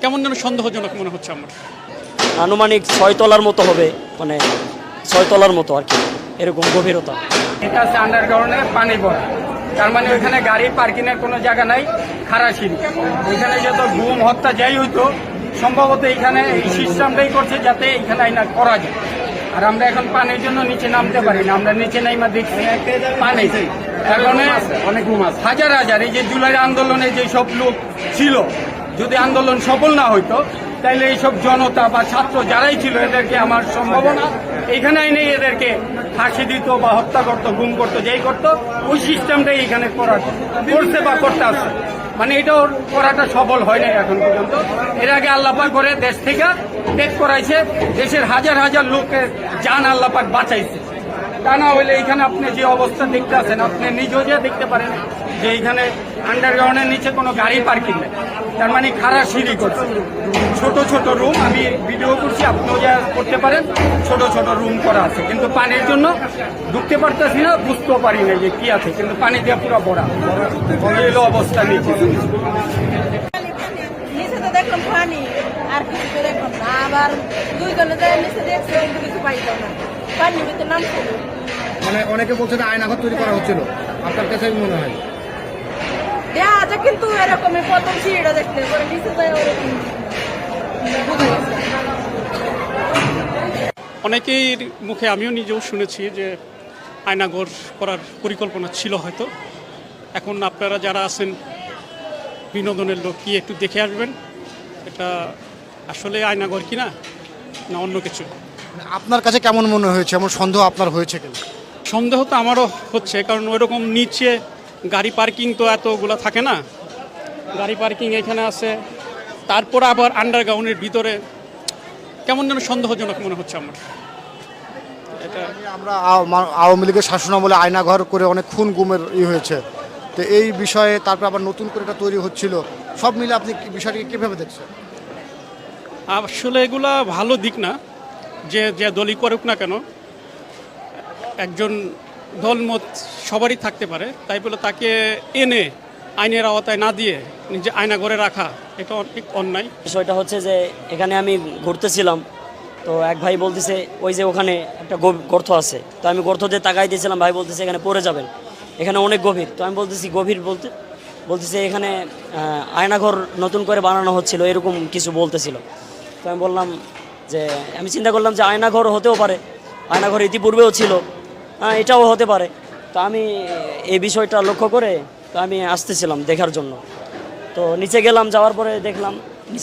কেমন যেন সন্দেহজনক মনে হচ্ছে আমার। আনুমানিক 6 তলার মতো হবে, মানে 6 তলার মতো আর কি, এরকম গভীরতা। এটা হচ্ছে আন্ডারগ্রাউন্ডে পানি ভরা, তার মানে ওইখানে গাড়ি পার্কিংয়ের কোনো জায়গা নাই, খারাসিরি। এখানে যত গুম হত্যা যাই হইতো সম্ভবত এইখানে এই সিস্টেমটাই করছে যাতে এইখানে আইনা করা যায়। আর আমরা এখন পানির জন্য নিচে নামতে পারি না, আমরা নিচে নাইমা দেখছি পানি। এখন অনেক গুম আছে, হাজার হাজার। এই যে জুলাই আন্দোলনে যে সব লোক ছিল, যদি আন্দোলন সফল না হইতো তাইলে এইসব জনতা বা ছাত্র যারাই ছিল এদেরকে আমার সম্ভাবনা এইখানে নেই, এদেরকে ফাঁসি দিত বা হত্যা করতো, গুম করতো, যেই করতো ওই সিস্টেমটাই এখানে করছে বা করতে আসছে। মানে এটা ওর করাটা সফল হয় নাই এখন পর্যন্ত। এর আগে আল্লাপাক করে দেশ থেকে ত্যাগ করাইছে, দেশের হাজার হাজার লোকের জান আল্লাপাক বাঁচাইছে। তা না হইলে এইখানে আপনি যে অবস্থা দেখতে আছেন, আপনি নিজেও যে দেখতে পারেন যে এইখানে আন্ডারগ্রাউন্ডের নিচে কোনো গাড়ি পার্কিং নেই, তার মানে খারাপ সিঁড়ি করছে। ছোট ছোট রুম, আমি ভিডিও করছি, আপনিও যা করতে পারেন, ছোট ছোট রুম করা আছে। কিন্তু পানির জন্য ঢুকতে পারতেছি না, বুঝতেও পারি না যে কি আছে, কিন্তু পানি দিয়ে পুরো ভরা এলো অবস্থা নিচে। নিচে তো দেখলাম পানি, আর কিছু তো দেখলাম না। আবার দুইজনে যায় নিচে দেখছে, কিন্তু কিছু পাইতাম না, পানির ভিতরে নামছিল। মানে অনেকে বলছে যে আয়নাঘর তৈরি করা হচ্ছিল, আপনার কাছে মনে হয়? দেখা যায়, কিন্তু এরকমই প্রথম সিঁড়িটা দেখলে পরে নিচে যায় ওরকম বোঝা গেছে। অনেকের মুখে আমিও নিজেও শুনেছি যে আয়নাঘর করার পরিকল্পনা ছিল হয়তো। এখন আপনারা যারা আছেন বিনোদনের লোক, কি একটু দেখে আসবেন এটা আসলে আয়নাঘর কিনা না অন্য কিছু। আপনার কাছে কেমন মনে হয়েছে, এমন সন্দেহ আপনার হয়েছে কেন? সন্দেহ তো আমারও হচ্ছে, কারণ ওইরকম নিচে গাড়ি পার্কিং তো এতগুলো থাকে না। গাড়ি পার্কিং এখানে আছে, তারপর আবার আন্ডারগ্রাউন্ডের ভিতরে কেমন যেন সন্দেহজনক মনে হচ্ছে আমার। এটা আমরা আওয়ামী লীগের শাসনামলে আয়নাঘর করে অনেক খুন গুমের হয়েছে, তো এই বিষয়ে তারপর আবার নতুন করে এটা তৈরি হচ্ছিল, সব মিলে আপনি বিষয়টিকে কীভাবে দেখছেন? আসলে এগুলা ভালো দিক না, যে যে দলই করুক না কেন, একজন দলমত সবারই থাকতে পারে, তাই বলে তাকে এনে আইনের আওতায় না দিয়ে নিজে আয়নাঘরে রাখা এটা অনেক অন্যায়। বিষয়টা হচ্ছে যে এখানে আমি ঘুরতেছিলাম, তো এক ভাই বলতেছে ওই যে ওখানে একটা গর্ত আছে, তো আমি গর্ত দিয়ে তাকাই দিয়েছিলাম, ভাই বলতেছে এখানে পড়ে যাবেন, এখানে অনেক গভীর। তো আমি বলতেছি গভীর বলতেছে এখানে আয়নাঘর নতুন করে বানানো হচ্ছিল, এরকম কিছু বলতেছিল। তো আমি বললাম যে আমি চিন্তা করলাম যে আয়নাঘর হতেও পারে, আয়নাঘর ইতিপূর্বেও ছিল, এটাও হতে পারে। তো আমি এই বিষয়টা লক্ষ্য করে তো আমি আসতেছিলাম দেখার জন্য। তো নিচে গেলাম, যাওয়ার পরে দেখলাম